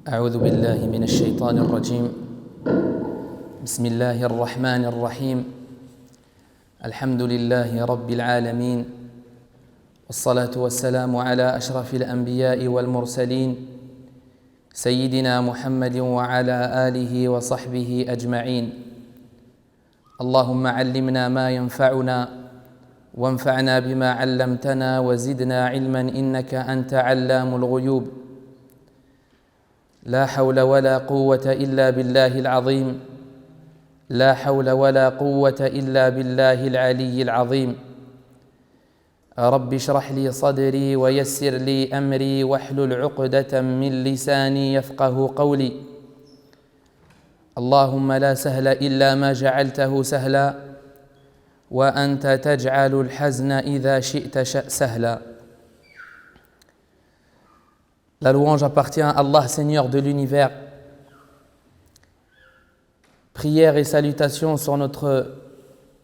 أعوذ بالله من الشيطان الرجيم. بسم الله الرحمن الرحيم. الحمد لله رب العالمين، والصلاة والسلام على أشرف الأنبياء والمرسلين سيدنا محمد وعلى آله وصحبه أجمعين. اللهم علمنا ما ينفعنا وانفعنا بما علمتنا وزدنا علما إنك أنت علام الغيوب. لا حول ولا قوة إلا بالله العظيم. لا حول ولا قوة إلا بالله العلي العظيم. رب اشرح لي صدري ويسر لي أمري واحلل عقدة من لساني يفقه قولي. اللهم لا سهل إلا ما جعلته سهلا وأنت تجعل الحزن إذا شئت سهلا. La louange appartient à Allah, Seigneur de l'univers. Prières et salutations sur notre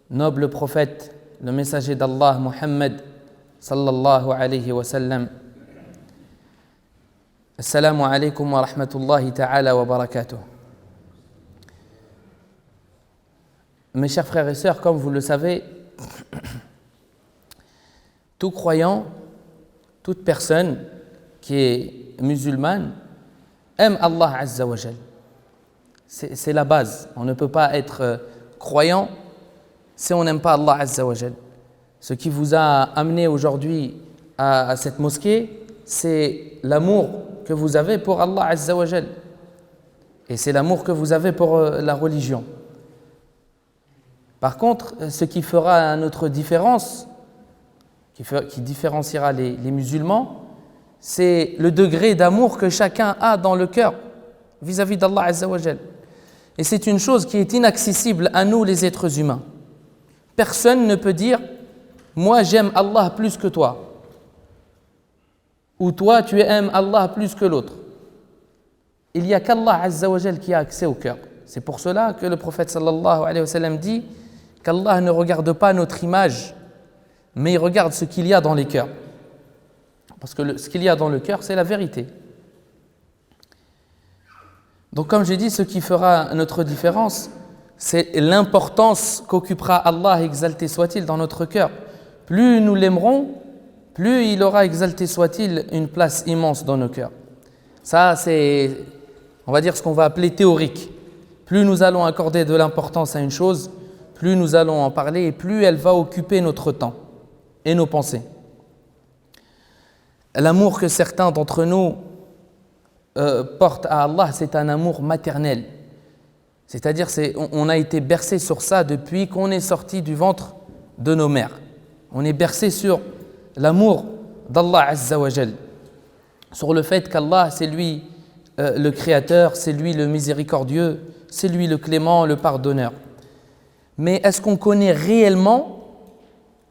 noble prophète, le messager d'Allah, Muhammad, sallallahu alayhi wa sallam. Assalamu alaikum wa rahmatullahi ta'ala wa barakatuh. Mes chers frères et sœurs, comme vous le savez, tout croyant, toute personne qui est musulmane aime Allah Azza wa Jal. C'est la base. On ne peut pas être croyant si on n'aime pas Allah Azza wa Jal. Ce qui vous a amené aujourd'hui à cette mosquée, c'est l'amour que vous avez pour Allah Azza wa Jal. Et c'est l'amour que vous avez pour la religion. Par contre, ce qui fera notre différence, qui différenciera les musulmans, c'est le degré d'amour que chacun a dans le cœur vis-à-vis d'Allah Azza wa Jal. Et c'est une chose qui est inaccessible à nous les êtres humains. Personne ne peut dire « moi j'aime Allah plus que toi » ou « toi tu aimes Allah plus que l'autre ». Il n'y a qu'Allah Azza wa Jal qui a accès au cœur. C'est pour cela que le prophète sallallahu alayhi wa sallam dit qu'Allah ne regarde pas notre image, mais il regarde ce qu'il y a dans les cœurs. Parce que ce qu'il y a dans le cœur, c'est la vérité. Donc comme j'ai dit, ce qui fera notre différence, c'est l'importance qu'occupera Allah, exalté soit-il, dans notre cœur. Plus nous l'aimerons, plus il aura, exalté soit-il, une place immense dans nos cœurs. Ça, c'est, on va dire, ce qu'on va appeler théorique. Plus nous allons accorder de l'importance à une chose, plus nous allons en parler et plus elle va occuper notre temps et nos pensées. L'amour que certains d'entre nous portent à Allah, c'est un amour maternel. C'est-à-dire, on a été bercé sur ça depuis qu'on est sorti du ventre de nos mères. On est bercé sur l'amour d'Allah Azza wa Jal, sur le fait qu'Allah, c'est lui le créateur, c'est lui le miséricordieux, c'est lui le clément, le pardonneur. Mais est-ce qu'on connaît réellement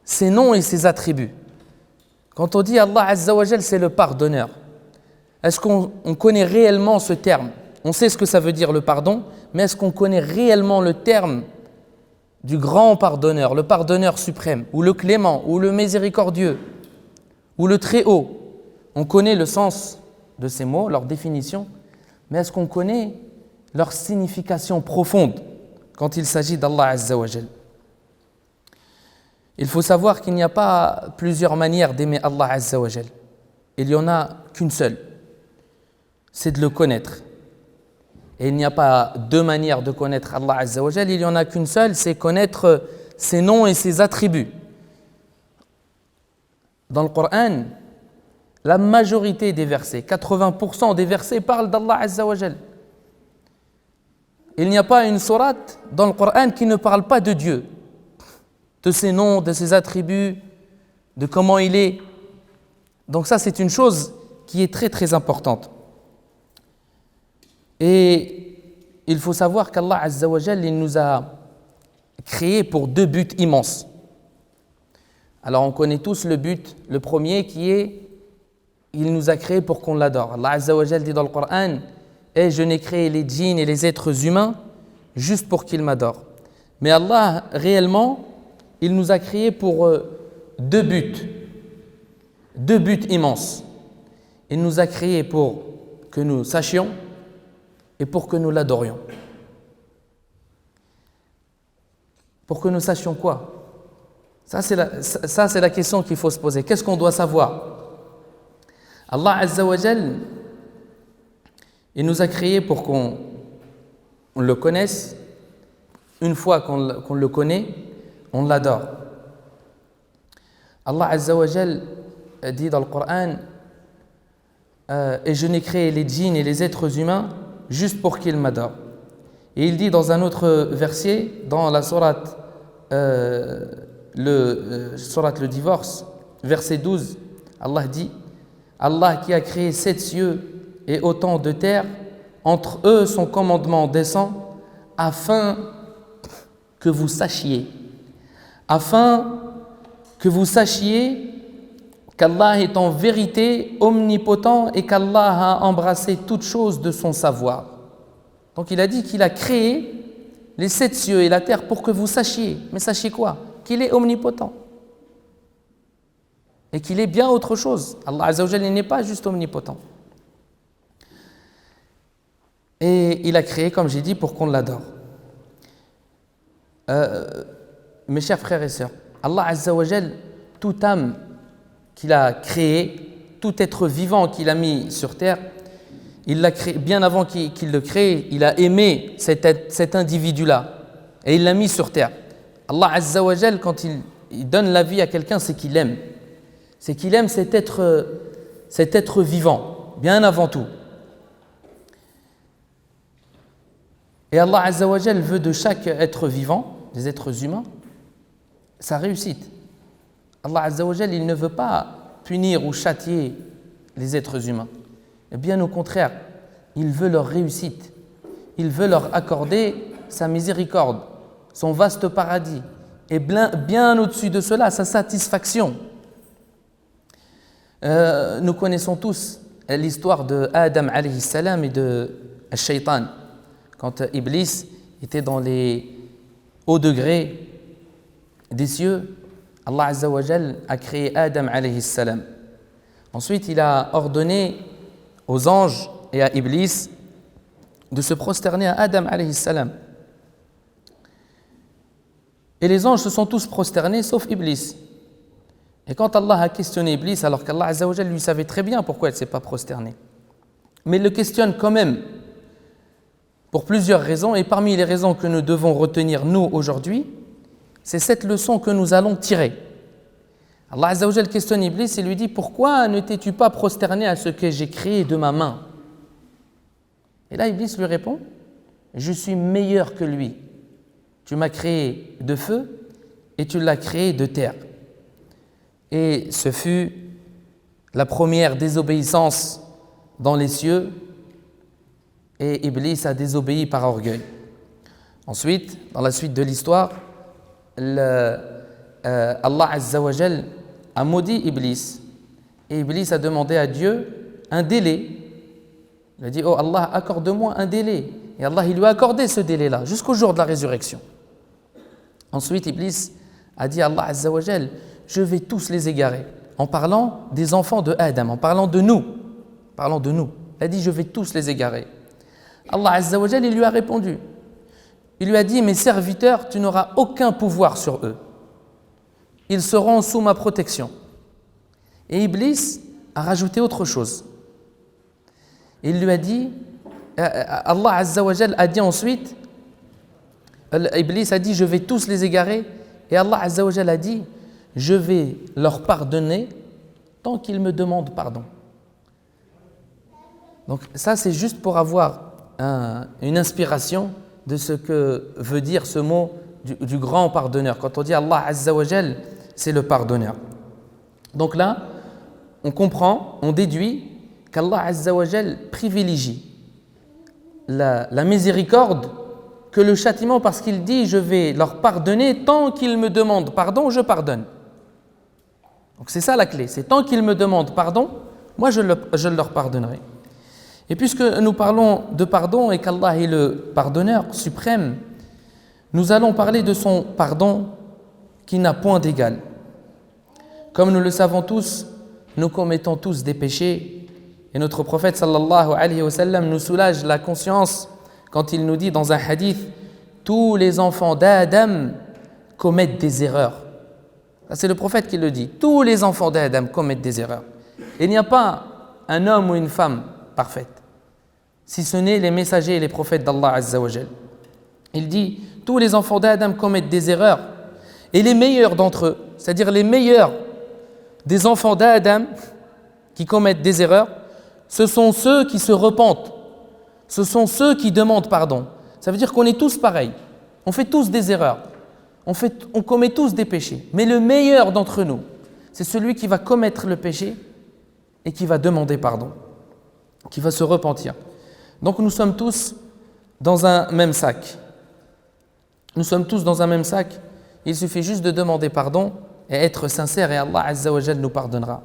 ses noms et ses attributs? Quand on dit Allah Azza wa Jal, c'est le pardonneur, est-ce qu'on connaît réellement ce terme? On sait ce que ça veut dire le pardon, mais est-ce qu'on connaît réellement le terme du grand pardonneur, le pardonneur suprême, ou le clément, ou le miséricordieux, ou le très haut? On connaît le sens de ces mots, leur définition, mais est-ce qu'on connaît leur signification profonde quand il s'agit d'Allah Azza wa Jal? Il faut savoir qu'il n'y a pas plusieurs manières d'aimer Allah Azza wa Jal. Il n'y en a qu'une seule, c'est de le connaître. Et il n'y a pas deux manières de connaître Allah Azza wa Jal, il n'y en a qu'une seule, c'est connaître ses noms et ses attributs. Dans le Coran, la majorité des versets, 80% des versets parlent d'Allah Azza wa Jal. Il n'y a pas une sourate dans le Coran qui ne parle pas de Dieu, de ses noms, de ses attributs, de comment il est. Donc ça, c'est une chose qui est très très importante. Et il faut savoir qu'Allah Azza wa Jal, il nous a créés pour deux buts immenses. Alors on connaît tous le but, le premier qui est, il nous a créés pour qu'on l'adore. Allah Azza wa Jal dit dans le Coran, « Et je n'ai créé les djinns et les êtres humains juste pour qu'ils m'adorent. » Mais Allah, réellement, il nous a créés pour deux buts immenses. Il nous a créés pour que nous sachions et pour que nous l'adorions. Pour que nous sachions quoi? Ça, c'est la question qu'il faut se poser. Qu'est-ce qu'on doit savoir? Allah Azza wa Jal, il nous a créés pour qu'on le connaisse. Une fois qu'on le connaît, on l'adore. Allah Azza wa Jal dit dans le Coran, et je n'ai créé les djinns et les êtres humains juste pour qu'ils m'adorent. Et il dit dans un autre verset, dans la sourate le divorce, verset 12, Allah dit, Allah qui a créé 7 cieux et autant de terre, entre eux son commandement descend, afin que vous sachiez qu'Allah est en vérité omnipotent et qu'Allah a embrassé toute chose de son savoir. Donc il a dit qu'il a créé les 7 cieux et la terre pour que vous sachiez. Mais sachez quoi? Qu'il est omnipotent. Et qu'il est bien autre chose. Allah Azza wa Jalla n'est pas juste omnipotent. Et il a créé, comme j'ai dit, pour qu'on l'adore. Mes chers frères et sœurs, Allah Azza wa Jalla, toute âme qu'il a créée, tout être vivant qu'il a mis sur terre, il l'a créé, bien avant qu'il le crée, il a aimé cet individu-là et il l'a mis sur terre. Allah Azza wa Jal, quand il donne la vie à quelqu'un, c'est qu'il aime. C'est qu'il aime cet être vivant, bien avant tout. Et Allah Azza wa Jal veut de chaque être vivant, des êtres humains, sa réussite. Allah Azza wa Jal, il ne veut pas punir ou châtier les êtres humains. Et bien au contraire, il veut leur réussite. Il veut leur accorder sa miséricorde, son vaste paradis, et bien au-dessus de cela, sa satisfaction. Nous connaissons tous l'histoire de Adam alayhi salam et de Shaitan. Quand Iblis était dans les hauts degrés des cieux, Allah Azza wa Jal a créé Adam alayhi salam. Ensuite, il a ordonné aux anges et à Iblis de se prosterner à Adam alayhi salam. Et les anges se sont tous prosternés sauf Iblis. Et quand Allah a questionné Iblis, alors qu'Allah Azza wa Jal lui savait très bien pourquoi elle ne s'est pas prosternée, mais il le questionne quand même pour plusieurs raisons, et parmi les raisons que nous devons retenir nous aujourd'hui, c'est cette leçon que nous allons tirer. Allah Azza wa Jal questionne Iblis et lui dit: pourquoi ne t'es-tu pas prosterné à ce que j'ai créé de ma main? Et là Iblis lui répond: je suis meilleur que lui. Tu m'as créé de feu et tu l'as créé de terre. Et ce fut la première désobéissance dans les cieux, et Iblis a désobéi par orgueil. Ensuite, dans la suite de l'histoire, Allah Azza wa Jal a maudit Iblis, et Iblis a demandé à Dieu un délai. Il a dit: oh Allah, accorde-moi un délai. Et Allah, il lui a accordé ce délai-là jusqu'au jour de la résurrection. Ensuite, Iblis a dit à Allah Azza wa Jal: je vais tous les égarer, en parlant des enfants de Adam, en parlant de nous. Il a dit: je vais tous les égarer. Allah Azza wa Jal, il lui a répondu. Il lui a dit: mes serviteurs, tu n'auras aucun pouvoir sur eux. Ils seront sous ma protection. Et Iblis a rajouté autre chose. Il lui a dit, Allah Azza wa Jal a dit ensuite, Iblis a dit: je vais tous les égarer. Et Allah Azza wa Jal a dit: je vais leur pardonner tant qu'ils me demandent pardon. Donc ça, c'est juste pour avoir une inspiration de ce que veut dire ce mot du grand pardonneur. Quand on dit Allah Azza wa Jal, c'est le pardonneur. Donc là, on comprend, on déduit qu'Allah Azza wa Jal privilégie la miséricorde que le châtiment, parce qu'il dit: je vais leur pardonner tant qu'ils me demandent pardon, je pardonne. Donc c'est ça la clé, c'est tant qu'ils me demandent pardon, moi je leur pardonnerai. Et puisque nous parlons de pardon et qu'Allah est le pardonneur suprême, nous allons parler de son pardon qui n'a point d'égal. Comme nous le savons tous, nous commettons tous des péchés, et notre prophète sallallahu alayhi wa sallam nous soulage la conscience quand il nous dit dans un hadith « Tous les enfants d'Adam commettent des erreurs ». C'est le prophète qui le dit. Tous les enfants d'Adam commettent des erreurs. Il n'y a pas un homme ou une femme parfaite, si ce n'est les messagers et les prophètes d'Allah Azza wa Jal. Il dit « Tous les enfants d'Adam commettent des erreurs et les meilleurs d'entre eux, c'est-à-dire les meilleurs des enfants d'Adam qui commettent des erreurs, ce sont ceux qui se repentent, ce sont ceux qui demandent pardon. » Ça veut dire qu'on est tous pareils, on fait tous des erreurs, on commet tous des péchés. Mais le meilleur d'entre nous, c'est celui qui va commettre le péché et qui va demander pardon, qui va se repentir. Donc nous sommes tous dans un même sac. Nous sommes tous dans un même sac. Il suffit juste de demander pardon et être sincère et Allah Azza wa Jal nous pardonnera.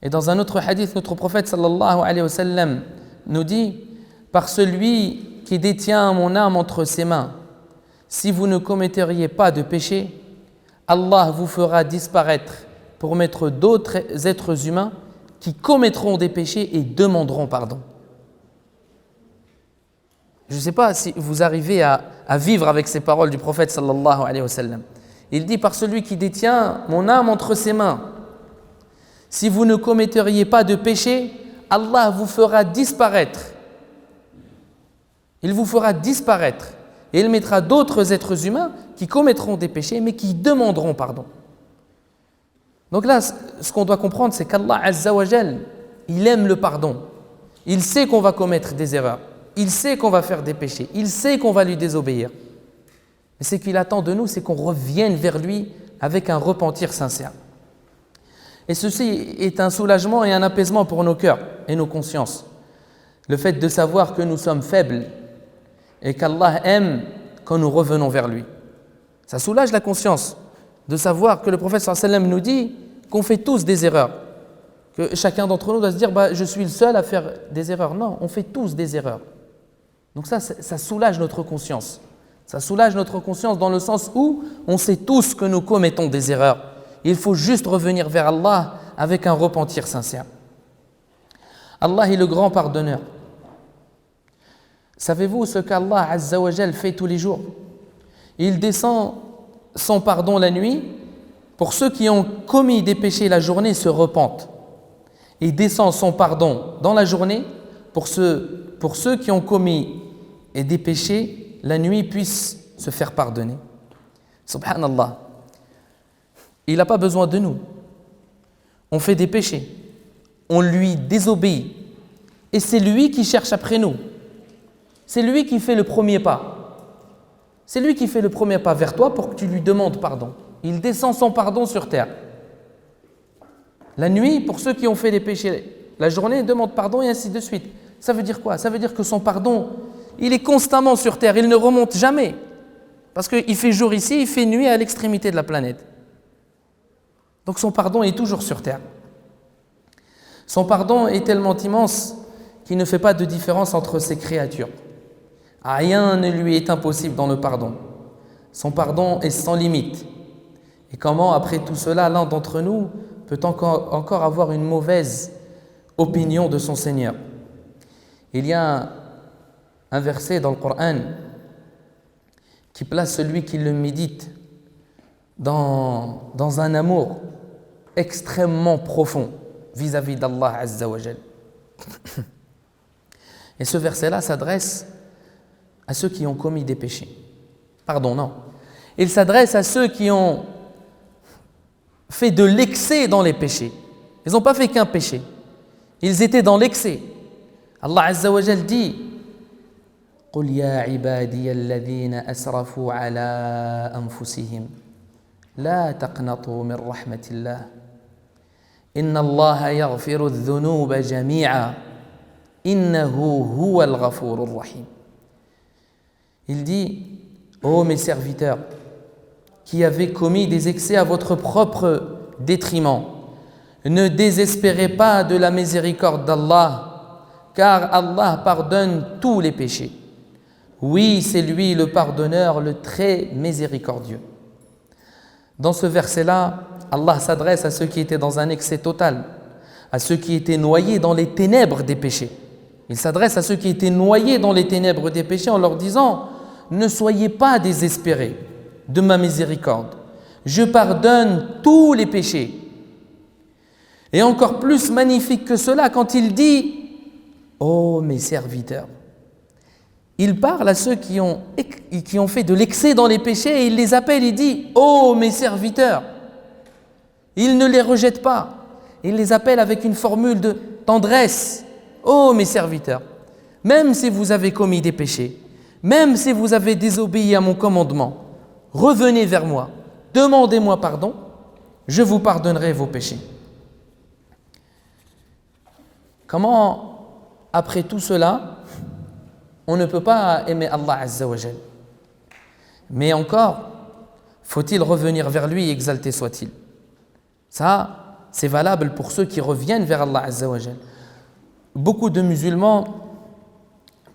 Et dans un autre hadith, notre prophète sallallahu alayhi wa sallam nous dit « Par celui qui détient mon âme entre ses mains, si vous ne commetteriez pas de péché, Allah vous fera disparaître pour mettre d'autres êtres humains qui commettront des péchés et demanderont pardon. » Je ne sais pas si vous arrivez à vivre avec ces paroles du prophète sallallahu alayhi wa sallam. Il dit « Par celui qui détient mon âme entre ses mains, si vous ne commetteriez pas de péché, Allah vous fera disparaître. Il vous fera disparaître et il mettra d'autres êtres humains qui commettront des péchés mais qui demanderont pardon. » Donc là, ce qu'on doit comprendre, c'est qu'Allah Azza wa Jal, il aime le pardon. Il sait qu'on va commettre des erreurs. Il sait qu'on va faire des péchés. Il sait qu'on va lui désobéir. Mais ce qu'il attend de nous, c'est qu'on revienne vers lui avec un repentir sincère. Et ceci est un soulagement et un apaisement pour nos cœurs et nos consciences. Le fait de savoir que nous sommes faibles et qu'Allah aime quand nous revenons vers lui. Ça soulage la conscience de savoir que le prophète sallallahu alayhi wa sallam nous dit qu'on fait tous des erreurs. Que chacun d'entre nous doit se dire je suis le seul à faire des erreurs. Non, on fait tous des erreurs. Donc ça soulage notre conscience. Ça soulage notre conscience dans le sens où on sait tous que nous commettons des erreurs. Il faut juste revenir vers Allah avec un repentir sincère. Allah est le grand pardonneur. Savez-vous ce qu'Allah Azza wa Jal fait tous les jours? Il descend son pardon la nuit pour ceux qui ont commis des péchés la journée se repentent. Il descend son pardon dans la journée pour ceux qui ont commis des péchés la nuit puissent se faire pardonner. Subhanallah. Il n'a pas besoin de nous. On fait des péchés. On lui désobéit. Et c'est lui qui cherche après nous. C'est lui qui fait le premier pas. C'est lui qui fait le premier pas vers toi pour que tu lui demandes pardon. Il descend son pardon sur terre. La nuit, pour ceux qui ont fait des péchés, la journée, il demande pardon et ainsi de suite. Ça veut dire quoi? Ça veut dire que son pardon, il est constamment sur terre, il ne remonte jamais. Parce qu'il fait jour ici, il fait nuit à l'extrémité de la planète. Donc son pardon est toujours sur terre. Son pardon est tellement immense qu'il ne fait pas de différence entre ses créatures. Rien ne lui est impossible dans le pardon. Son pardon est sans limite. Et comment, après tout cela, l'un d'entre nous peut encore avoir une mauvaise opinion de son Seigneur? Il y a un verset dans le Coran qui place celui qui le médite dans un amour extrêmement profond vis-à-vis d'Allah Azza wa Jal. Et ce verset-là s'adresse à ceux qui ont commis des péchés. Pardon, non. Il s'adresse à ceux qui ont fait de l'excès dans les péchés. Ils n'ont pas fait qu'un péché. Ils étaient dans l'excès. Allah Azza wa Jal dit قُلْ يَا عِبَادِيَ الَّذِينَ أَسْرَفُوا عَلَىٰ أَنفُسِهِمْ لَا تَقْنَطُوا مِنْ رَحْمَةِ اللَّهِ إِنَّ اللَّهَ يَغْفِرُ الذُّنُوبَ جَمِيعًا إِنَّهُ هُوَ الْغَفُورُ الرَّحِيمُ. Il dit, ô mes serviteurs, qui avez commis des excès à votre propre détriment, ne désespérez pas de la miséricorde d'Allah, car Allah pardonne tous les péchés. Oui, c'est lui le pardonneur, le très miséricordieux. Dans ce verset-là, Allah s'adresse à ceux qui étaient dans un excès total, à ceux qui étaient noyés dans les ténèbres des péchés. Il s'adresse à ceux qui étaient noyés dans les ténèbres des péchés en leur disant: ne soyez pas désespérés de ma miséricorde. Je pardonne tous les péchés. Et encore plus magnifique que cela, quand il dit: ô mes serviteurs. Il parle à ceux qui ont fait de l'excès dans les péchés et il les appelle, il dit: ô mes serviteurs. Il ne les rejette pas. Il les appelle avec une formule de tendresse: ô mes serviteurs, même si vous avez commis des péchés, même si vous avez désobéi à mon commandement, revenez vers moi, demandez-moi pardon, je vous pardonnerai vos péchés. Comment, après tout cela, on ne peut pas aimer Allah Azza wa Jal? Mais encore, faut-il revenir vers lui, exalté soit-il. Ça, c'est valable pour ceux qui reviennent vers Allah Azza wa Jal. Beaucoup de musulmans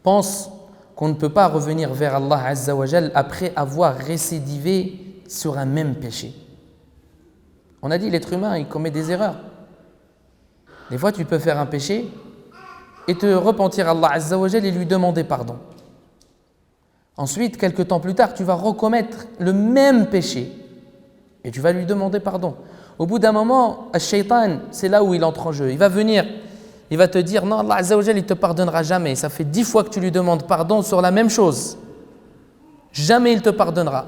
pensent qu'on ne peut pas revenir vers Allah Azza wa Jal après avoir récidivé sur un même péché. On a dit l'être humain, il commet des erreurs. Des fois, tu peux faire un péché et te repentir à Allah Azza wa Jal et lui demander pardon. Ensuite, quelques temps plus tard, tu vas recommettre le même péché et tu vas lui demander pardon. Au bout d'un moment, Ash-Shaytan, c'est là où il entre en jeu. Il va venir, il va te dire: non, Allah Azza wa Jal, il ne te pardonnera jamais. Ça fait 10 fois que tu lui demandes pardon sur la même chose. Jamais il te pardonnera.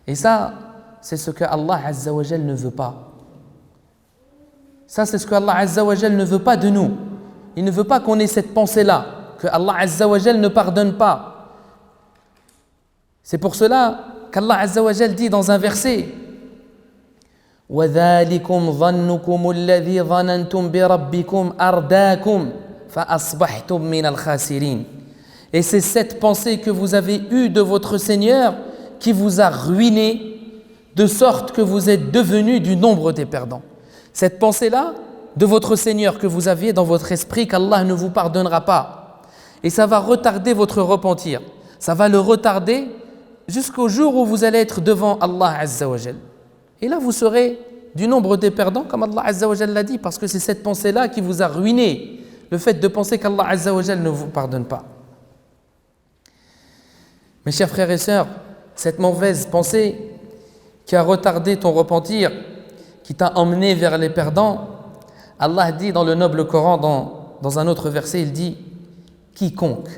Et ça, c'est ce que Allah Azza wa Jal ne veut pas. Ça, c'est ce que Allah Azza wa Jal ne veut pas de nous. Il ne veut pas qu'on ait cette pensée-là, que Allah Azza wa Jal ne pardonne pas. C'est pour cela qu'Allah Azza wa Jal dit dans un verset: وَذَلِكُمْ ظَنُّكُمُ الَّذِي ظَنَنْتُمْ بِرَبِّكُمْ أَرْدَاكُمْ فَأَصْبَحْتُمْ مِنَ الْخَاسِرِينَ. Et c'est cette pensée que vous avez eue de votre Seigneur qui vous a ruiné, de sorte que vous êtes devenus du nombre des perdants. Cette pensée-là de votre Seigneur que vous aviez dans votre esprit, qu'Allah ne vous pardonnera pas. Et ça va retarder votre repentir. Ça va le retarder jusqu'au jour où vous allez être devant Allah Azza wa Jal. Et là, vous serez du nombre des perdants, comme Allah Azza wa Jal l'a dit, parce que c'est cette pensée-là qui vous a ruiné, le fait de penser qu'Allah Azza wa Jal ne vous pardonne pas. Mes chers frères et sœurs, cette mauvaise pensée qui a retardé ton repentir, qui t'a emmené vers les perdants, Allah dit dans le noble Coran, dans un autre verset, il dit: quiconque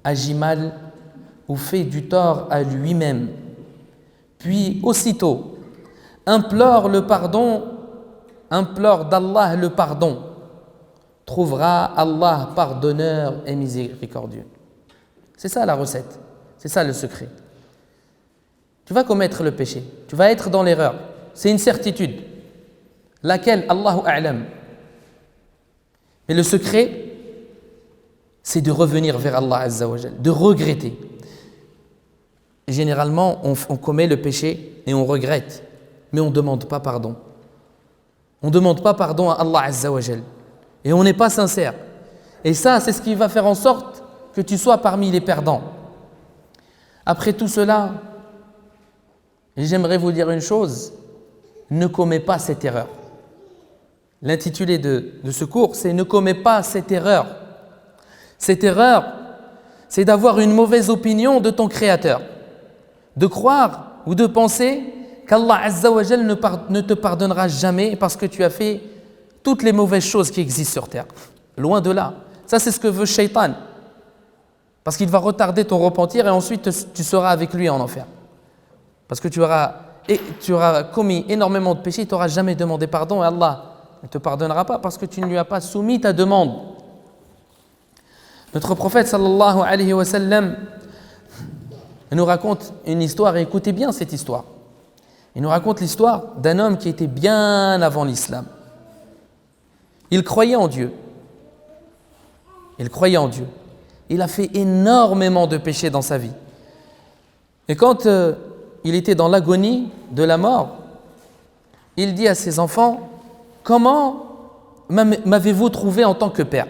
agit mal ou fait du tort à lui-même, puis aussitôt implore d'Allah le pardon, trouvera Allah pardonneur et miséricordieux. C'est ça la recette, c'est ça le secret. Tu vas commettre le péché, tu vas être dans l'erreur, c'est une certitude, laquelle Allahu A'lam. Mais le secret, c'est de revenir vers Allah Azza wa Jal, de regretter. Généralement, on commet le péché et on regrette, mais on ne demande pas pardon. On ne demande pas pardon à Allah Azza wa Jal. Et on n'est pas sincère. Et ça, c'est ce qui va faire en sorte que tu sois parmi les perdants. Après tout cela, j'aimerais vous dire une chose: ne commets pas cette erreur. L'intitulé de ce cours, c'est « Ne commets pas cette erreur ». Cette erreur, c'est d'avoir une mauvaise opinion de ton Créateur, de croire ou de penser qu'Allah Azza wa Jal ne te pardonnera jamais parce que tu as fait toutes les mauvaises choses qui existent sur terre. Loin de là. Ça, c'est ce que veut Shaitan. Parce qu'il va retarder ton repentir et ensuite tu seras avec lui en enfer. Parce que tu auras commis énormément de péchés, tu n'auras jamais demandé pardon et Allah ne te pardonnera pas parce que tu ne lui as pas soumis ta demande. Notre prophète sallallahu alayhi wa sallam nous raconte une histoire, et écoutez bien cette histoire. Il nous raconte l'histoire d'un homme qui était bien avant l'islam. Il croyait en Dieu. Il croyait en Dieu. Il a fait énormément de péchés dans sa vie. Et quand il était dans l'agonie de la mort, il dit à ses enfants: comment m'avez-vous trouvé en tant que père?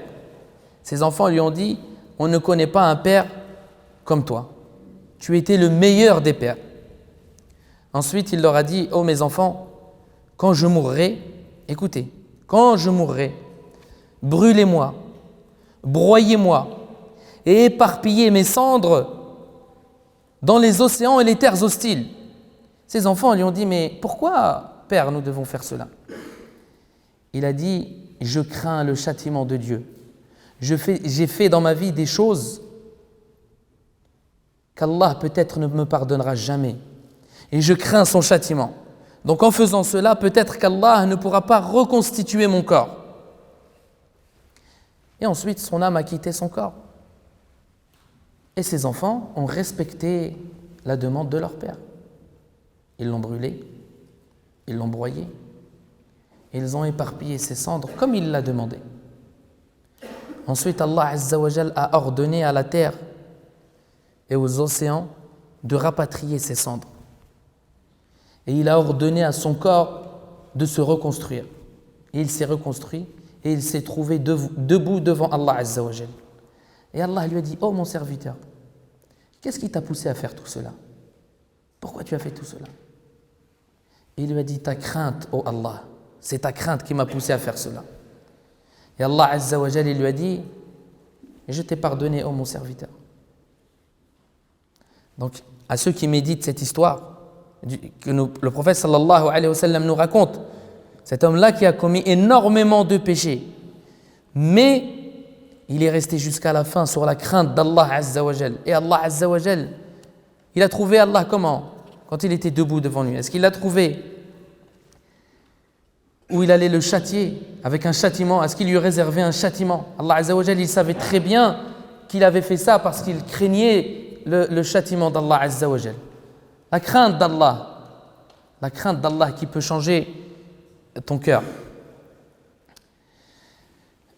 Ses enfants lui ont dit: on ne connaît pas un père comme toi. Tu étais le meilleur des pères. Ensuite, il leur a dit: oh mes enfants, quand je mourrai, écoutez, quand je mourrai, brûlez-moi broyez-moi et éparpillez mes cendres dans les océans et les terres hostiles. Ses enfants lui ont dit, mais pourquoi, Père, nous devons faire cela? Il a dit, je crains le châtiment de Dieu. J'ai fait dans ma vie des choses qu'Allah peut-être ne me pardonnera jamais. Et je crains son châtiment. Donc en faisant cela, peut-être qu'Allah ne pourra pas reconstituer mon corps. Et ensuite, son âme a quitté son corps. Et ses enfants ont respecté la demande de leur père. Ils l'ont brûlé, ils l'ont broyé, ils ont éparpillé ses cendres comme il l'a demandé. Ensuite, Allah Azza wa Jal a ordonné à la terre et aux océans de rapatrier ses cendres. Et il a ordonné à son corps de se reconstruire. Et il s'est reconstruit et il s'est trouvé debout devant Allah Azza wa Jal. Et Allah lui a dit, « Oh mon serviteur, qu'est-ce qui t'a poussé à faire tout cela? Pourquoi tu as fait tout cela ?» Et il lui a dit, « Ta crainte, ô Allah, c'est ta crainte qui m'a poussé à faire cela. » Et Allah Azza wa Jal, il lui a dit, « Je t'ai pardonné, ô mon serviteur. » Donc, à ceux qui méditent cette histoire, que le prophète sallallahu alayhi wa sallam nous raconte, cet homme-là qui a commis énormément de péchés, mais il est resté jusqu'à la fin sur la crainte d'Allah Azza wa Jal. Et Allah Azza wa Jal, il a trouvé Allah comment? Quand il était debout devant lui. Est-ce qu'il l'a trouvé où il allait le châtier avec un châtiment? Est-ce qu'il lui réservait un châtiment? Allah Azza wa Jal, il savait très bien qu'il avait fait ça parce qu'il craignait le châtiment d'Allah Azza wa Jal. La crainte d'Allah qui peut changer ton cœur.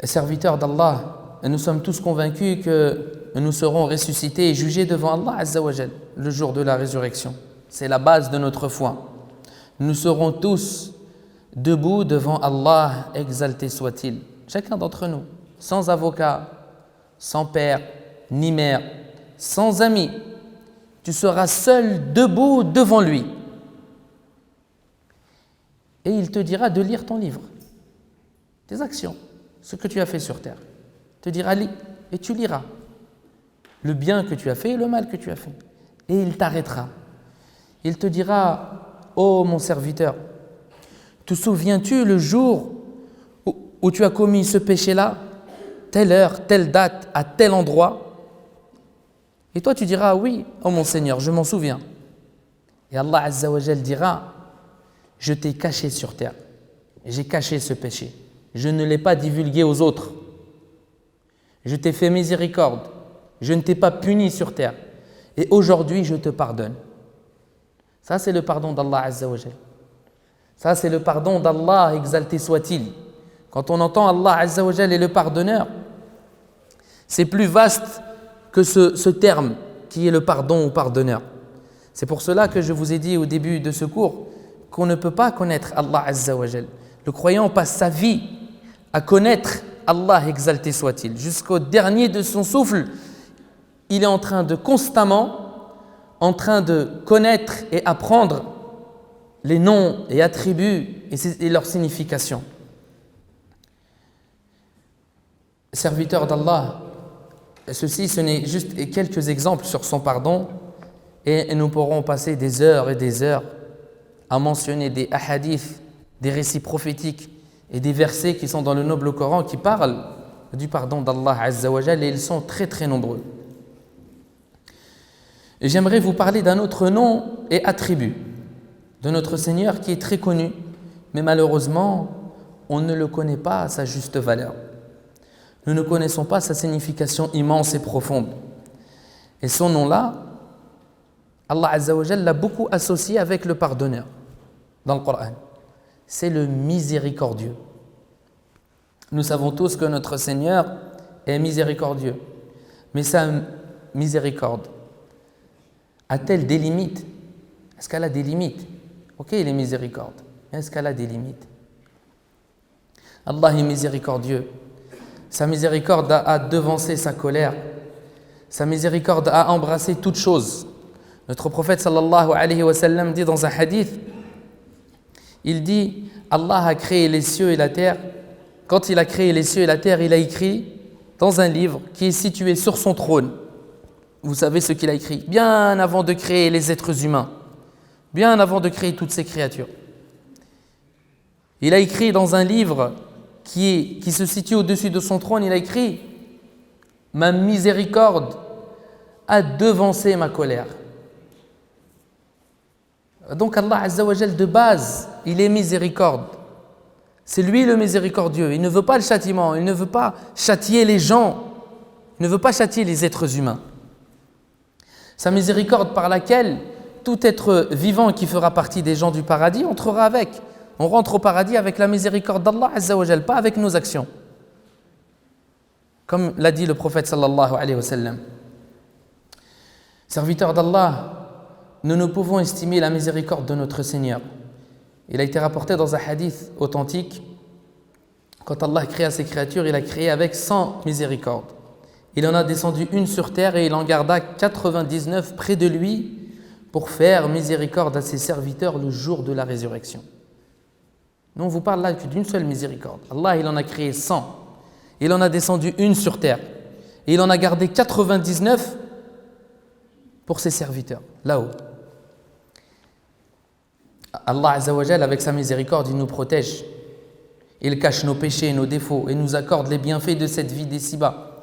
Serviteurs d'Allah, nous sommes tous convaincus que nous serons ressuscités et jugés devant Allah Azza wa Jal le jour de la résurrection. C'est la base de notre foi. Nous serons tous debout devant Allah, exalté soit-il. Chacun d'entre nous, sans avocat, sans père, ni mère, sans ami. Tu seras seul debout devant lui. Et il te dira de lire ton livre, tes actions, ce que tu as fait sur terre. Il te dira, lis, et tu liras le bien que tu as fait et le mal que tu as fait. Et il t'arrêtera. Il te dira, ô mon serviteur, te souviens-tu le jour où tu as commis ce péché-là, telle heure, telle date, à tel endroit? Et toi tu diras, oui, ô mon Seigneur, je m'en souviens. Et Allah Azza wa Jal dira, je t'ai caché sur terre, j'ai caché ce péché, je ne l'ai pas divulgué aux autres, je t'ai fait miséricorde, je ne t'ai pas puni sur terre, et aujourd'hui je te pardonne. Ça c'est le pardon d'Allah Azza wa Jal. Ça c'est le pardon d'Allah, exalté soit-il. Quand on entend Allah Azza wa Jal est le pardonneur, c'est plus vaste que ce terme qui est le pardon ou pardonneur. C'est pour cela que je vous ai dit au début de ce cours qu'on ne peut pas connaître Allah Azza wa Jal. Le croyant passe sa vie à connaître Allah, exalté soit-il. Jusqu'au dernier de son souffle, il est en train de constamment connaître et apprendre les noms et attributs et leurs significations. Serviteurs d'Allah, ceci, ce n'est juste quelques exemples sur son pardon, et nous pourrons passer des heures et des heures à mentionner des hadiths, des récits prophétiques et des versets qui sont dans le noble Coran qui parlent du pardon d'Allah Azza wa Jal, et ils sont très très nombreux. Et j'aimerais vous parler d'un autre nom et attribut de notre Seigneur qui est très connu, mais malheureusement, on ne le connaît pas à sa juste valeur. Nous ne connaissons pas sa signification immense et profonde. Et son nom-là, Allah Azza wa Jal l'a beaucoup associé avec le pardonneur dans le Coran. C'est le miséricordieux. Nous savons tous que notre Seigneur est miséricordieux. Mais sa miséricorde a-t-elle des limites? Est-ce qu'elle a des limites? Ok, il est miséricorde. Mais est-ce qu'elle a des limites? Allah est miséricordieux. Sa miséricorde a devancé sa colère. Sa miséricorde a embrassé toutes choses. Notre prophète sallallahu alayhi wa sallam dit dans un hadith, il dit, Allah a créé les cieux et la terre. Quand il a créé les cieux et la terre, il a écrit dans un livre qui est situé sur son trône. Vous savez ce qu'il a écrit, bien avant de créer les êtres humains, bien avant de créer toutes ces créatures. Il a écrit dans un livre qui se situe au-dessus de son trône, il a écrit « Ma miséricorde a devancé ma colère ». Donc Allah Azza wa Jal de base, il est miséricorde. C'est lui le miséricordieux. Il ne veut pas le châtiment, il ne veut pas châtier les gens, il ne veut pas châtier les êtres humains. Sa miséricorde par laquelle tout être vivant qui fera partie des gens du paradis entrera avec. On rentre au paradis avec la miséricorde d'Allah Azza wa Jal, pas avec nos actions. Comme l'a dit le prophète sallallahu alayhi wa sallam. Serviteurs d'Allah, nous ne pouvons estimer la miséricorde de notre Seigneur. Il a été rapporté dans un hadith authentique, quand Allah créa ses créatures, il a créé avec 100 miséricordes. Il en a descendu une sur terre et il en garda 99 près de lui pour faire miséricorde à ses serviteurs le jour de la résurrection. Nous, on vous parle là d'une seule miséricorde. Allah, il en a créé 100. Il en a descendu une sur terre. Et il en a gardé 99 pour ses serviteurs, là-haut. Allah Azza wa Jal, avec sa miséricorde, il nous protège. Il cache nos péchés et nos défauts et nous accorde les bienfaits de cette vie d'ici-bas.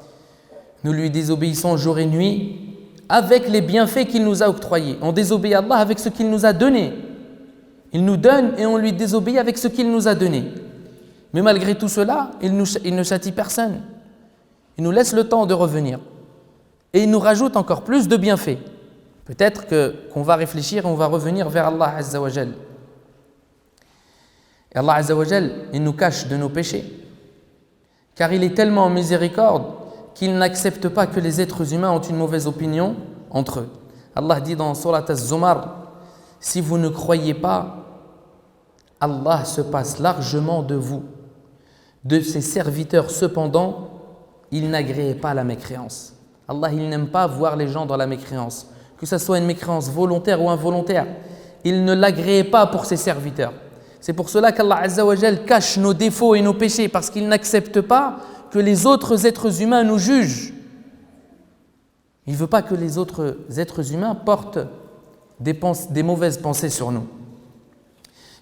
Nous lui désobéissons jour et nuit avec les bienfaits qu'il nous a octroyés. On désobéit à Allah avec ce qu'il nous a donné. Il nous donne et on lui désobéit avec ce qu'il nous a donné. Mais malgré tout cela, il ne châtie personne. Il nous laisse le temps de revenir. Et il nous rajoute encore plus de bienfaits. Peut-être qu'on va réfléchir et on va revenir vers Allah Azza wa Jal. Et Allah Azza wa Jal, il nous cache de nos péchés. Car il est tellement en miséricorde qu'il n'accepte pas que les êtres humains ont une mauvaise opinion entre eux. Allah dit dans Surat Az-Zumar, si vous ne croyez pas, Allah se passe largement de vous. De ses serviteurs, cependant, il n'agréait pas la mécréance. Allah, il n'aime pas voir les gens dans la mécréance. Que ce soit une mécréance volontaire ou involontaire, il ne l'agréait pas pour ses serviteurs. C'est pour cela qu'Allah Azza wa Jal cache nos défauts et nos péchés, parce qu'il n'accepte pas que les autres êtres humains nous jugent. Il ne veut pas que les autres êtres humains portent des mauvaises pensées sur nous.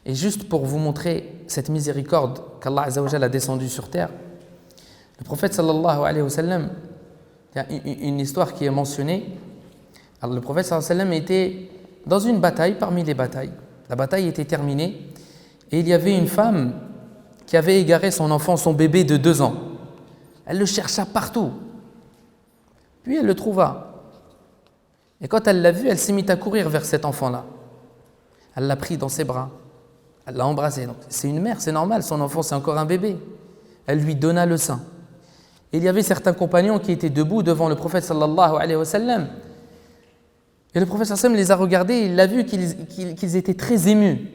Et juste pour vous montrer cette miséricorde qu'Allah Azza wa Jal a descendue sur terre, le prophète sallallahu alayhi wa sallam, il y a une histoire qui est mentionnée. Alors, le prophète sallallahu alayhi wa sallam était dans une bataille parmi les batailles. La bataille était terminée et il y avait une femme qui avait égaré son enfant, son bébé de 2 ans. Elle le chercha partout. Puis elle le trouva. Et quand elle l'a vu, elle s'est mise à courir vers cet enfant-là. Elle l'a pris dans ses bras. Elle l'a embrassé. Donc, c'est une mère, c'est normal, son enfant c'est encore un bébé. Elle lui donna le sein. Et il y avait certains compagnons qui étaient debout devant le prophète sallallahu alayhi wa sallam. Et le prophète sallallahu alayhi wa sallam les a regardés et il a vu qu'ils étaient très émus.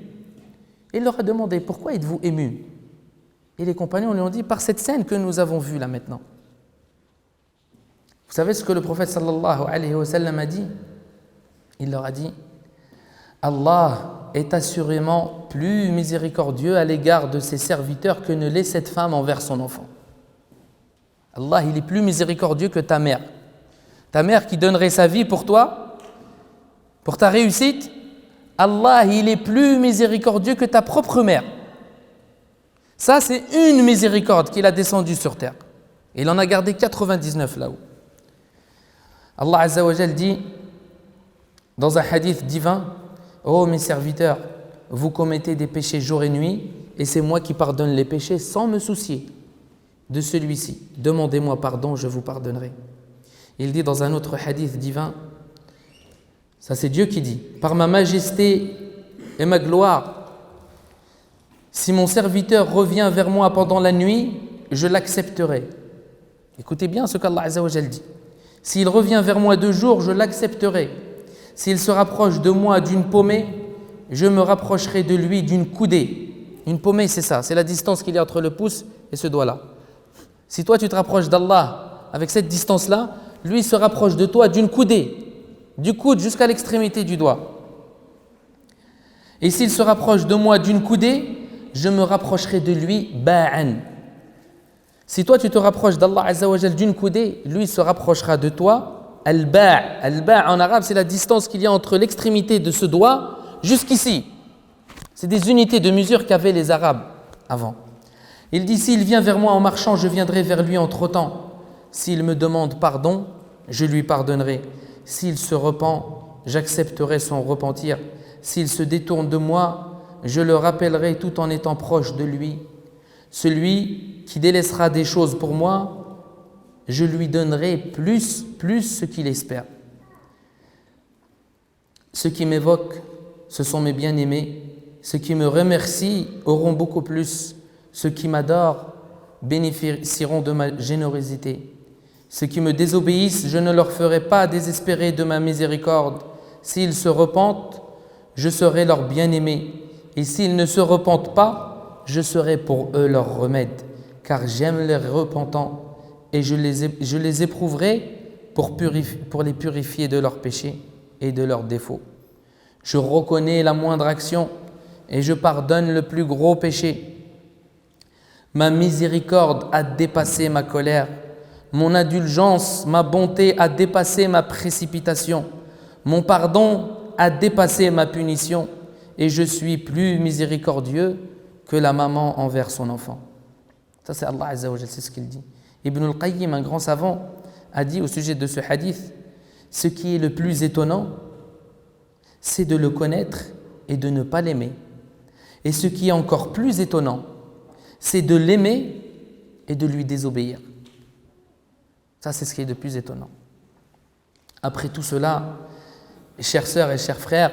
Et il leur a demandé, pourquoi êtes-vous émus? Et les compagnons lui ont dit, par cette scène que nous avons vue là maintenant. Vous savez ce que le prophète sallallahu alayhi wa sallam a dit? Il leur a dit, Allah est assurément plus miséricordieux à l'égard de ses serviteurs que ne l'est cette femme envers son enfant. Allah, il est plus miséricordieux que ta mère. Ta mère qui donnerait sa vie pour toi, pour ta réussite, Allah, il est plus miséricordieux que ta propre mère. Ça, c'est une miséricorde qu'il a descendue sur terre. Il en a gardé 99 là-haut. Allah Azza wa Jal dit dans un hadith divin, ô mes serviteurs, vous commettez des péchés jour et nuit, et c'est moi qui pardonne les péchés sans me soucier de celui-ci. Demandez-moi pardon, je vous pardonnerai. Il dit dans un autre hadith divin, ça c'est Dieu qui dit, par ma majesté et ma gloire, si mon serviteur revient vers moi pendant la nuit, je l'accepterai. Écoutez bien ce qu'Allah Azza wa Jal dit. S'il revient vers moi de jour, je l'accepterai. S'il se rapproche de moi d'une pommée, je me rapprocherai de lui d'une coudée. Une pommée, c'est ça, c'est la distance qu'il y a entre le pouce et ce doigt-là. Si toi tu te rapproches d'Allah avec cette distance-là, lui se rapproche de toi d'une coudée, du coude jusqu'à l'extrémité du doigt. Et s'il se rapproche de moi d'une coudée, je me rapprocherai de lui ba'an. Si toi tu te rapproches d'Allah Azza wa Jal d'une coudée, lui se rapprochera de toi. Al-ba' en arabe, c'est la distance qu'il y a entre l'extrémité de ce doigt jusqu'ici. C'est des unités de mesure qu'avaient les Arabes avant. Il dit, s'il vient vers moi en marchant, je viendrai vers lui en trottant. S'il me demande pardon, je lui pardonnerai. S'il se repent, j'accepterai son repentir. S'il se détourne de moi, je le rappellerai tout en étant proche de lui. Celui qui délaissera des choses pour moi, je lui donnerai plus ce qu'il espère. Ceux qui m'évoquent, ce sont mes bien-aimés. Ceux qui me remercient auront beaucoup plus. Ceux qui m'adorent bénéficieront de ma générosité. Ceux qui me désobéissent, je ne leur ferai pas désespérer de ma miséricorde. S'ils se repentent, je serai leur bien-aimé. Et s'ils ne se repentent pas, je serai pour eux leur remède. Car j'aime les repentants et je les éprouverai pour les purifier de leurs péchés et de leurs défauts. Je reconnais la moindre action et je pardonne le plus gros péché. Ma miséricorde a dépassé ma colère. Mon indulgence, ma bonté a dépassé ma précipitation. Mon pardon a dépassé ma punition. Et je suis plus miséricordieux que la maman envers son enfant. Ça c'est Allah Azza wa Jalla, c'est ce qu'il dit. Ibn al-Qayyim, un grand savant, a dit au sujet de ce hadith, ce qui est le plus étonnant, c'est de le connaître et de ne pas l'aimer. Et ce qui est encore plus étonnant, c'est de l'aimer et de lui désobéir. Ça, c'est ce qui est le plus étonnant. Après tout cela, chères sœurs et chers frères,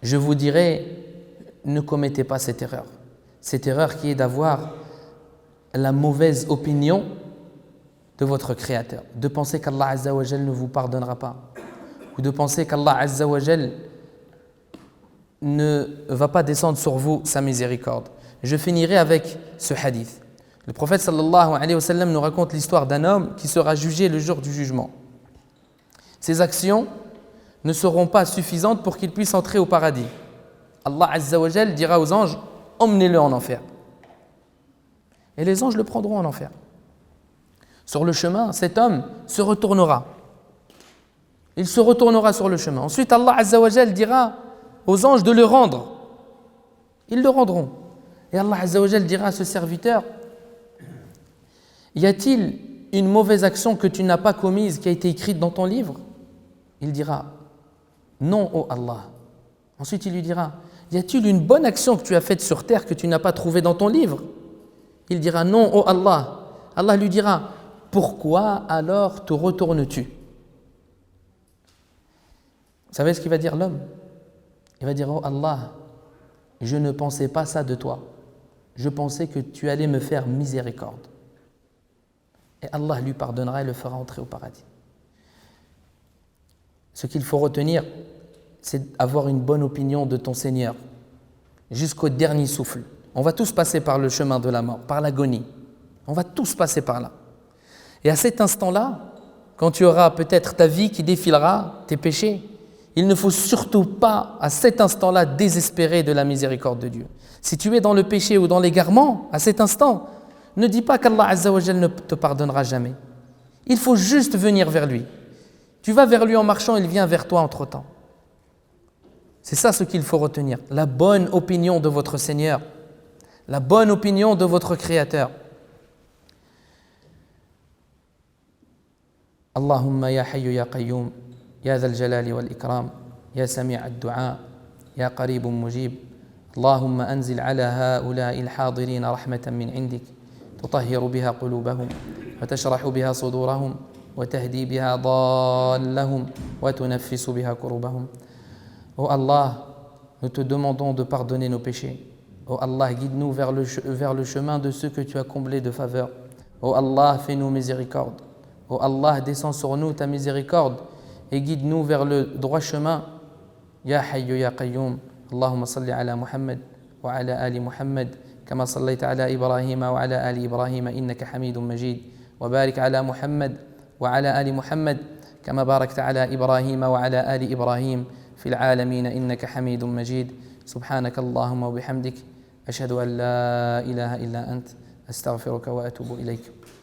je vous dirais, ne commettez pas cette erreur. Cette erreur qui est d'avoir la mauvaise opinion de votre Créateur, de penser qu'Allah Azza wa Jal ne vous pardonnera pas, ou de penser qu'Allah Azza wa Jal ne va pas descendre sur vous sa miséricorde. Je finirai avec ce hadith. Le prophète sallallahu alayhi wa sallam nous raconte l'histoire d'un homme qui sera jugé le jour du jugement. Ses actions ne seront pas suffisantes pour qu'il puisse entrer au paradis. Allah Azza wa Jal dira aux anges, emmenez-le en enfer. Et les anges le prendront en enfer. Sur le chemin, cet homme se retournera. Il se retournera sur le chemin. Ensuite, Allah Azza wa Jal dira aux anges de le rendre. Ils le rendront. Et Allah Azza wa Jal dira à ce serviteur, y a-t-il une mauvaise action que tu n'as pas commise qui a été écrite dans ton livre? Il dira, non, ô Allah. Ensuite, il lui dira, y a-t-il une bonne action que tu as faite sur terre que tu n'as pas trouvée dans ton livre? Il dira, non, ô Allah. Allah lui dira, pourquoi alors te retournes-tu? Vous savez ce qu'il va dire l'homme? Il va dire, oh Allah, je ne pensais pas ça de toi. Je pensais que tu allais me faire miséricorde. Et Allah lui pardonnera et le fera entrer au paradis. Ce qu'il faut retenir, c'est avoir une bonne opinion de ton Seigneur jusqu'au dernier souffle. On va tous passer par le chemin de la mort, par l'agonie. On va tous passer par là. Et à cet instant-là, quand tu auras peut-être ta vie qui défilera, tes péchés, il ne faut surtout pas, à cet instant-là, désespérer de la miséricorde de Dieu. Si tu es dans le péché ou dans l'égarement, à cet instant, ne dis pas qu'Allah Azza wa Jal ne te pardonnera jamais. Il faut juste venir vers lui. Tu vas vers lui en marchant, il vient vers toi entre-temps. C'est ça ce qu'il faut retenir. La bonne opinion de votre Seigneur. La bonne opinion de votre Créateur. Allahumma ya hayyu ya qayyum. يا ذا الجلال والإكرام يا سميع الدعاء يا قريب مجيب اللهم أنزل على هؤلاء الحاضرين رحمة من عندك تطهر بها قلوبهم وتشرح بها صدورهم وتهدي بها ضالهم وتنفس بها كروبهم. Oh Allah, nous te demandons de pardonner nos péchés. Oh Allah, guide-nous vers le chemin de ceux que tu as comblés de faveur. Oh Allah, fais-nous miséricorde. Oh Allah, descends sur nous ta miséricorde et guide-nous vers le droit chemin. Ya Hayyu Ya Qayyum. Allahumma salli ala Muhammad wa ala ali Muhammad kama sallaita ala Ibrahim wa ala ali Ibrahim innaka Hamidun Majid. Wa barik ala Muhammad wa ala ali Muhammad kama barakta ala Ibrahim wa ala ali Ibrahim fil alamin innaka Hamidun Majid. Subhanaka Allahumma wa bihamdik ashhadu an la ilaha illa ant Astaghfiruka wa atubu ilayk.